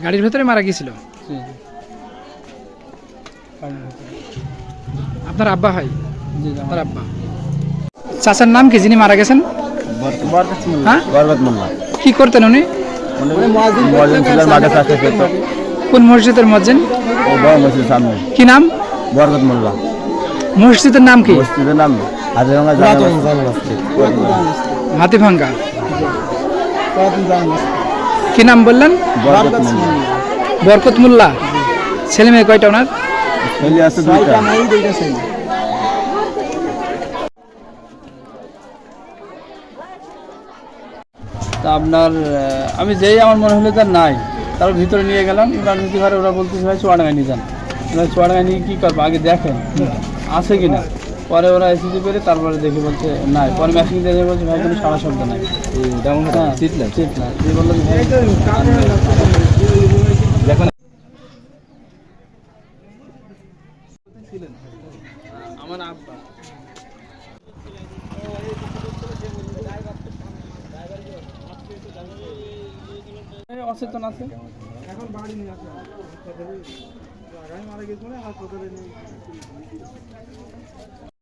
গাড়ির ভেতরে মারা গিয়েছিল। আপনার আব্বা হয়? আপনার আব্বা। চাচার নাম কি যিনি মারা গেছেন? হ্যাঁ, কি করতেন উনি? কোন মসজিদের মুয়াজ্জিন? কি নাম? বরকত মোল্লা। মসজিদের নাম কি? মসজিদের নাম হাতিভাঙ্গা। কি নাম বললেন? বরকত মোল্লা। ছেলে মেয়ে কয়টা ওনার? তা আপনার আমি যেই আমার মনে হলো তার নাই, তারপর ভিতরে নিয়ে গেলাম ইমার্জেন্সি ঘরে। ওরা বলতেছে ভাই চুয়াডাঙ্গায় নিয়ে যান। ওরা চুয়াডাঙ্গায় নিয়ে কী করবো, আগে দেখেন আছে কি না। পরে ওরা এসেছে পেরে তারপরে দেখে বলছে নাই। পরে ম্যাচিং দিয়ে বলছে ভাই কোনো সারা শব্দ নাই। হ্যাঁ চিটলা চিটলা দিয়ে বললাম আমার আব্বা অচেতন আছে এখন। বাড়ি নিয়ে আসে মারা গেছে।